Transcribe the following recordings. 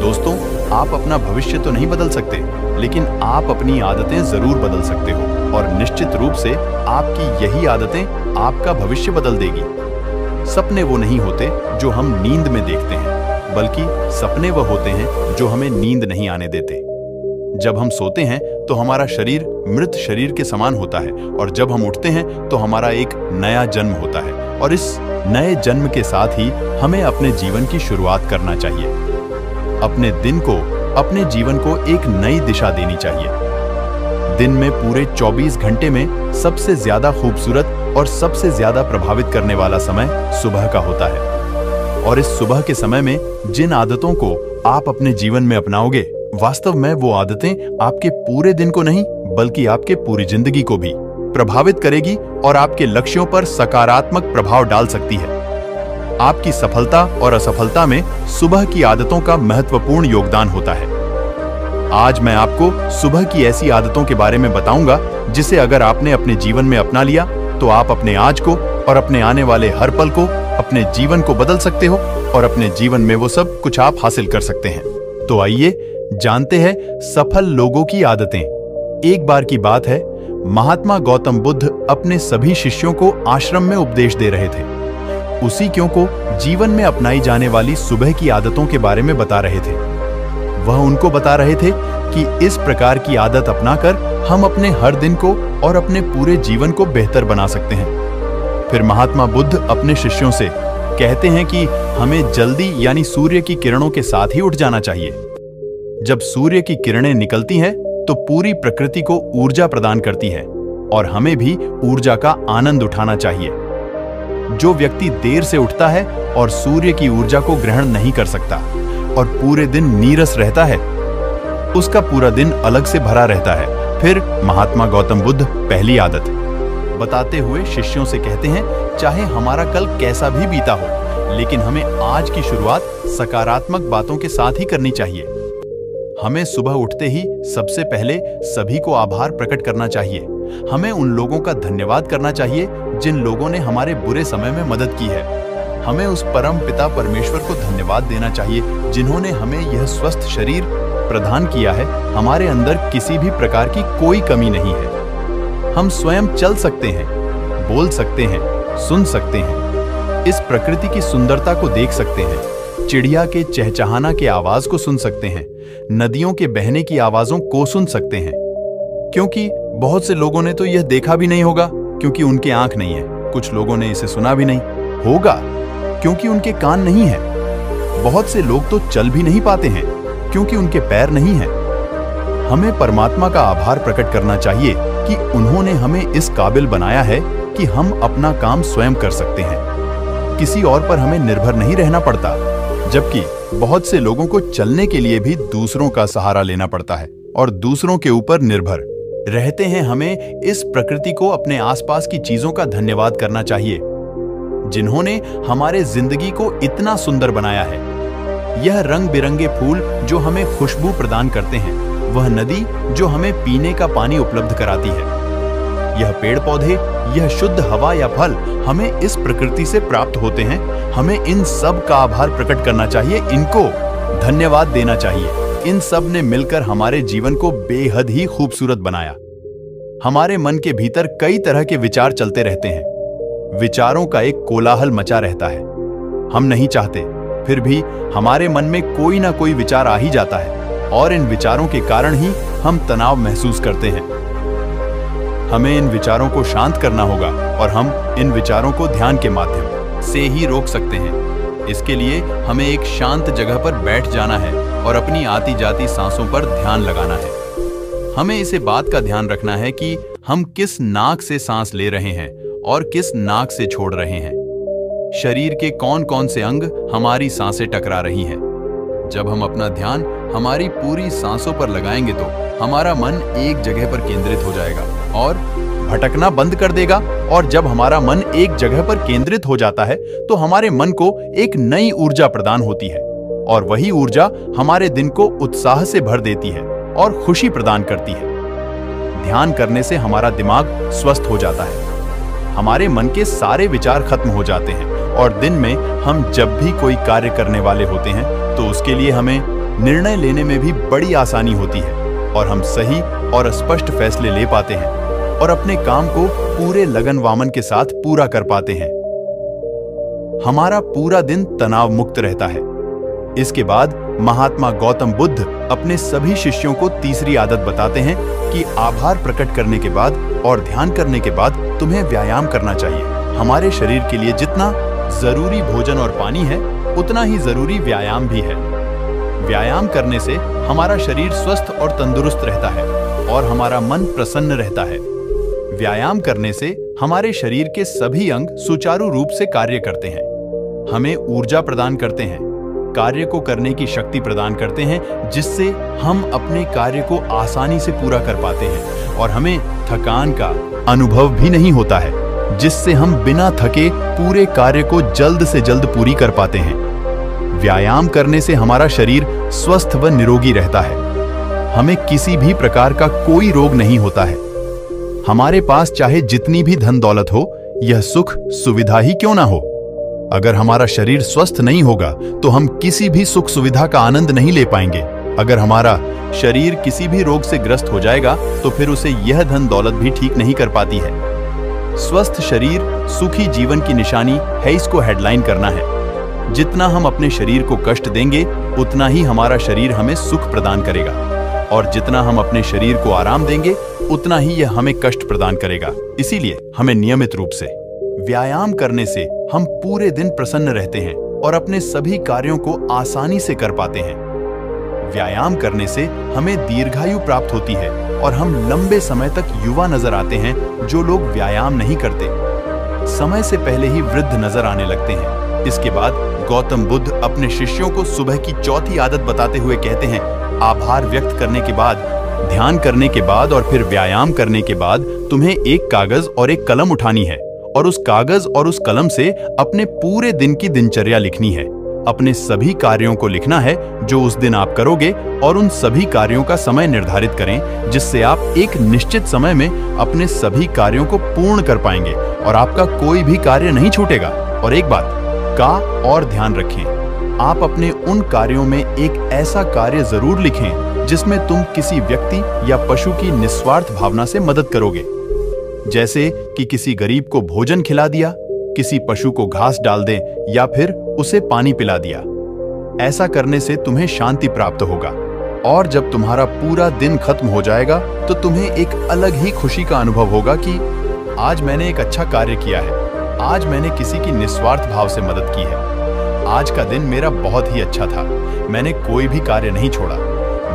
दोस्तों, आप अपना भविष्य तो नहीं बदल सकते, लेकिन आप अपनी आदतें जरूर बदल सकते हो और निश्चित रूप से आपकी यही आदतें आपका भविष्य बदल देगी। सपने वो नहीं होते जो हम नींद में देखते हैं, बल्कि सपने वो होते हैं जो हमें नींद नहीं आने देते। जब हम सोते हैं तो हमारा शरीर मृत शरीर के समान होता है, और जब हम उठते हैं तो हमारा एक नया जन्म होता है, और इस नए जन्म के साथ ही हमें अपने जीवन की शुरुआत करना चाहिए। अपने दिन को, अपने जीवन को एक नई दिशा देनी चाहिए। दिन में पूरे 24 घंटे में सबसे ज्यादा खूबसूरत और सबसे ज्यादा प्रभावित करने वाला समय सुबह का होता है, और इस सुबह के समय में जिन आदतों को आप अपने जीवन में अपनाओगे, वास्तव में वो आदतें आपके पूरे दिन को नहीं, बल्कि आपके पूरी जिंदगी को भी प्रभावित करेगी और आपके लक्ष्यों पर सकारात्मक प्रभाव डाल सकती है। आपकी सफलता और असफलता में सुबह की आदतों का महत्वपूर्ण योगदान होता है। आज मैं आपको सुबह की ऐसी आदतों के बारे में बताऊंगा जिसे अगर आपने अपने जीवन में अपना लिया तो आप अपने आज को और अपने आने वाले हर पल को, अपने जीवन को बदल सकते हो और अपने जीवन में वो सब कुछ आप हासिल कर सकते हैं। तो आइए जानते हैं सफल लोगों की आदतें। एक बार की बात है, महात्मा गौतम बुद्ध अपने सभी शिष्यों को आश्रम में उपदेश दे रहे थे। उसी क्यों को जीवन में अपनाई जाने वाली सुबह की आदतों के बारे में बता रहे थे। वह उनको बता रहे थे कि इस प्रकार की आदत अपनाकर हम अपने हर दिन को और अपने पूरे जीवन को बेहतर बना सकते हैं। फिर महात्मा बुद्ध अपने शिष्यों से कहते हैं कि हमें जल्दी यानी सूर्य की किरणों के साथ ही उठ जाना चाहिए। जब सूर्य की किरणें निकलती हैं तो पूरी प्रकृति को ऊर्जा प्रदान करती है, और हमें भी ऊर्जा का आनंद उठाना चाहिए। जो व्यक्ति देर से उठता है और सूर्य की ऊर्जा को ग्रहण नहीं कर सकता और पूरे दिन नीरस रहता है, उसका पूरा दिन अलग से भरा रहता है। फिर महात्मा गौतम बुद्ध पहली आदत बताते हुए शिष्यों से कहते हैं, चाहे हमारा कल कैसा भी बीता हो, लेकिन हमें आज की शुरुआत सकारात्मक बातों के साथ ही करनी चाहिए। हमें सुबह उठते ही सबसे पहले सभी को आभार प्रकट करना चाहिए। हमें उन लोगों का धन्यवाद करना चाहिए जिन लोगों ने हमारे बुरे समय में मदद की है। हमें उस परम पिता परमेश्वर को धन्यवाद देना चाहिए जिन्होंने हमें यह स्वस्थ शरीर प्रदान किया है। हमारे अंदर किसी भी प्रकार की कोई कमी नहीं है। हम स्वयं चल सकते हैं, बोल सकते हैं, सुन सकते हैं, इस प्रकृति की सुंदरता को देख सकते हैं, चिड़िया के चहचहाना के आवाज को सुन सकते हैं, नदियों के बहने की आवाजों को सुन सकते हैं। क्योंकि बहुत से लोगों ने तो यह देखा भी नहीं होगा क्योंकि उनके आंख नहीं है। कुछ लोगों ने इसे सुना भी नहीं होगा क्योंकि उनके कान नहीं है। बहुत से लोग तो चल भी नहीं पाते हैं क्योंकि उनके पैर नहीं हैं। हमें परमात्मा का आभार प्रकट करना चाहिए कि उन्होंने हमें इस काबिल बनाया है कि हम अपना काम स्वयं कर सकते हैं। किसी और पर हमें निर्भर नहीं रहना पड़ता, जबकि बहुत से लोगों को चलने के लिए भी दूसरों का सहारा लेना पड़ता है और दूसरों के ऊपर निर्भर रहते हैं। हमें इस प्रकृति को, अपने आसपास की चीजों का धन्यवाद करना चाहिए जिन्होंने हमारे जिंदगी को इतना सुंदर बनाया है। यह रंग बिरंगे फूल जो हमें खुशबू प्रदान करते हैं, वह नदी जो हमें पीने का पानी उपलब्ध कराती है, यह पेड़ पौधे, यह शुद्ध हवा या फल हमें इस प्रकृति से प्राप्त होते हैं। हमें इन सब का आभार प्रकट करना चाहिए, इनको धन्यवाद देना चाहिए। इन सब ने मिलकर हमारे जीवन को बेहद ही खूबसूरत बनाया। हमारे मन के भीतर कई तरह के विचार चलते रहते हैं। विचारों का एक कोलाहल मचा रहता है। हम नहीं चाहते, फिर भी हमारे मन में कोई ना कोई विचार आ ही जाता है, और इन विचारों के कारण ही हम तनाव महसूस करते हैं। हमें इन विचारों को शांत करना होगा, और हम इन विचारों को ध्यान के माध्यम से ही रोक सकते हैं। इसके लिए हमें एक शांत जगह पर बैठ जाना है और अपनी आती जाती सांसों पर ध्यान लगाना है। हमें इसे बात का ध्यान रखना है कि हम किस नाक से सांस ले रहे हैं और किस नाक से छोड़ रहे हैं। शरीर के कौन कौन से अंग हमारी सांसें टकरा रही हैं। जब हम अपना ध्यान हमारी पूरी सांसों पर लगाएंगे तो हमारा मन एक जगह पर केंद्रित हो जाएगा और भटकना बंद कर देगा। और जब हमारा मन एक जगह पर केंद्रित हो जाता है तो हमारे मन को एक नई ऊर्जा प्रदान होती है, और वही ऊर्जा हमारे दिन को उत्साह से भर देती है और खुशी प्रदान करती है। ध्यान करने से हमारा दिमाग स्वस्थ हो जाता है, हमारे मन के सारे विचार खत्म हो जाते हैं, और दिन में हम जब भी कोई कार्य करने वाले होते हैं तो उसके लिए हमें निर्णय लेने में भी बड़ी आसानी होती है और हम सही और स्पष्ट फैसले ले पाते हैं और अपने काम को पूरे लगन वामन के साथ पूरा कर पाते हैं। हमारा पूरा दिन तनाव मुक्त रहता है। इसके बाद महात्मा गौतम बुद्ध अपने सभी शिष्यों को तीसरी आदत बताते हैं कि आभार प्रकट करने के बाद और ध्यान करने के बाद तुम्हें व्यायाम करना चाहिए। हमारे शरीर के लिए जितना जरूरी भोजन और पानी है, उतना ही जरूरी व्यायाम भी है। व्यायाम करने से हमारा शरीर स्वस्थ और तंदुरुस्त रहता है और हमारा मन प्रसन्न रहता है। व्यायाम करने से हमारे शरीर के सभी अंग सुचारू रूप से कार्य करते हैं, हमें ऊर्जा प्रदान करते हैं, कार्य को करने की शक्ति प्रदान करते हैं, जिससे हम अपने कार्य को आसानी से पूरा कर पाते हैं और हमें थकान का अनुभव भी नहीं होता है, जिससे हम बिना थके पूरे कार्य को जल्द से जल्द पूरी कर पाते हैं। व्यायाम करने से हमारा शरीर स्वस्थ व निरोगी रहता है। हमें किसी भी प्रकार का कोई रोग नहीं होता है। हमारे पास चाहे जितनी भी धन दौलत हो, यह सुख सुविधा ही क्यों ना हो, अगर हमारा शरीर स्वस्थ नहीं होगा तो हम किसी भी सुख सुविधा का आनंद नहीं ले पाएंगे। अगर हमारा शरीर किसी भी रोग से ग्रस्त हो जाएगा तो फिर उसे यह धन दौलत भी ठीक नहीं कर पाती है। स्वस्थ शरीर सुखी जीवन की निशानी है, इसको हेडलाइन करना है। जितना हम अपने शरीर को कष्ट देंगे, उतना ही हमारा शरीर हमें सुख प्रदान करेगा और जितना हम अपने शरीर को आराम देंगे, उतना ही यह हमें कष्ट प्रदान करेगा। इसीलिए हमें नियमित रूप से व्यायाम करने से हम पूरे दिन प्रसन्न रहते हैं और अपने सभी कार्यों को आसानी से कर पाते हैं। व्यायाम करने से हमें दीर्घायु प्राप्त होती है और हम लंबे समय तक युवा नजर आते हैं। जो लोग व्यायाम नहीं करते, समय से पहले ही वृद्ध नजर आने लगते हैं। इसके बाद गौतम बुद्ध अपने शिष्यों को सुबह की चौथी आदत बताते हुए कहते हैं, आभार व्यक्त करने के बाद, ध्यान करने के बाद और फिर व्यायाम करने के बाद तुम्हें एक कागज और एक कलम उठानी है और उस कागज और उस कलम से अपने पूरे दिन की दिनचर्या लिखनी है। अपने सभी कार्यों को लिखना है जो उस दिन आप करोगे और उन सभी कार्यों का समय निर्धारित करें, जिससे आप एक निश्चित समय में अपने सभी कार्यों को पूर्ण कर पाएंगे और आपका कोई भी कार्य नहीं छूटेगा। और एक बात का और ध्यान रखें, आप अपने उन कार्यों में एक ऐसा कार्य जरूर लिखें जिसमें तुम किसी व्यक्ति या पशु की निस्वार्थ भावना से मदद करोगे, जैसे कि किसी गरीब को भोजन खिला दिया, किसी पशु को घास डाल दें या फिर उसे पानी पिला दिया। ऐसा करने से तुम्हें शांति प्राप्त होगा और जब तुम्हारा पूरा दिन खत्म हो जाएगा तो तुम्हें एक अलग ही खुशी का अनुभव होगा कि आज मैंने एक अच्छा कार्य किया है, आज मैंने किसी की निस्वार्थ भाव से मदद की है, आज का दिन मेरा बहुत ही अच्छा था, मैंने कोई भी कार्य नहीं छोड़ा,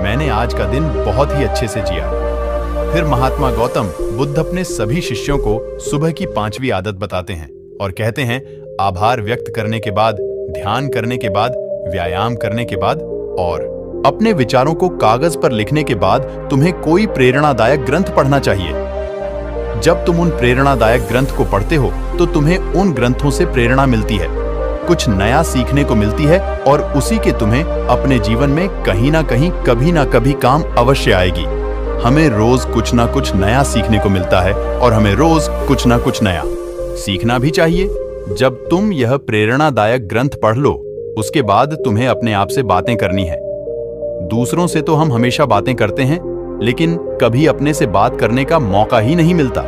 मैंने आज का दिन बहुत ही अच्छे से जिया। फिर महात्मा गौतम बुद्ध अपने सभी शिष्यों को सुबह की 5वीं आदत बताते हैं और कहते हैं, आभार व्यक्त करने के बाद, ध्यान करने के बाद, व्यायाम करने के बाद और अपने विचारों को कागज पर लिखने के बाद तुम्हें कोई प्रेरणादायक ग्रंथ पढ़ना चाहिए। जब तुम उन प्रेरणादायक ग्रंथ को पढ़ते हो तो तुम्हें उन ग्रंथों से प्रेरणा मिलती है, कुछ नया सीखने को मिलती है और उसी के तुम्हें अपने जीवन में कहीं ना कहीं कभी ना कभी काम अवश्य आएगी। हमें रोज कुछ ना कुछ नया सीखने को मिलता है और हमें रोज कुछ ना कुछ नया सीखना भी चाहिए। जब तुम यह प्रेरणादायक ग्रंथ पढ़ लो, उसके बाद तुम्हें अपने आप से बातें करनी है। दूसरों से तो हम हमेशा बातें करते हैं, लेकिन कभी अपने से बात करने का मौका ही नहीं मिलता।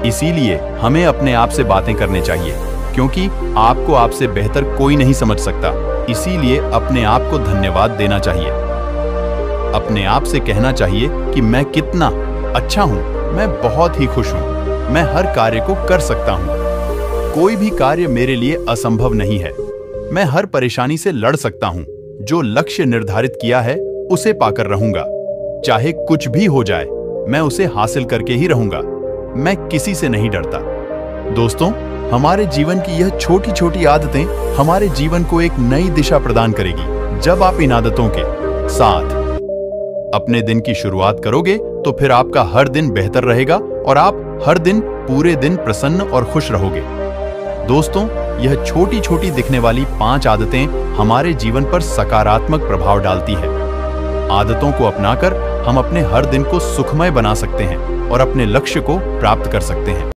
इसीलिए हमें अपने आप से बातें करनी चाहिए, क्योंकि आपको आपसे बेहतर कोई नहीं समझ सकता। इसीलिए अपने आप को धन्यवाद देना चाहिए। अपने आप से कहना चाहिए कि मैं कितना अच्छा हूं, मैं बहुत ही खुश हूं, मैं हर कार्य को कर सकता हूं, कोई भी कार्य मेरे लिए असंभव नहीं है, मैं हर परेशानी से लड़ सकता हूं, जो लक्ष्य निर्धारित किया है उसे पाकर रहूंगा, चाहे कुछ भी हो जाए मैं उसे हासिल करके ही रहूंगा, मैं किसी से नहीं डरता। दोस्तों, हमारे जीवन की यह छोटी छोटी आदतें हमारे जीवन को एक नई दिशा प्रदान करेगी। जब आप इन आदतों के साथ अपने दिन की शुरुआत करोगे तो फिर आपका हर दिन बेहतर रहेगा और आप हर दिन पूरे दिन प्रसन्न और खुश रहोगे। दोस्तों, यह छोटी छोटी दिखने वाली 5 आदतें हमारे जीवन पर सकारात्मक प्रभाव डालती है। आदतों को अपनाकर हम अपने हर दिन को सुखमय बना सकते हैं और अपने लक्ष्य को प्राप्त कर सकते हैं।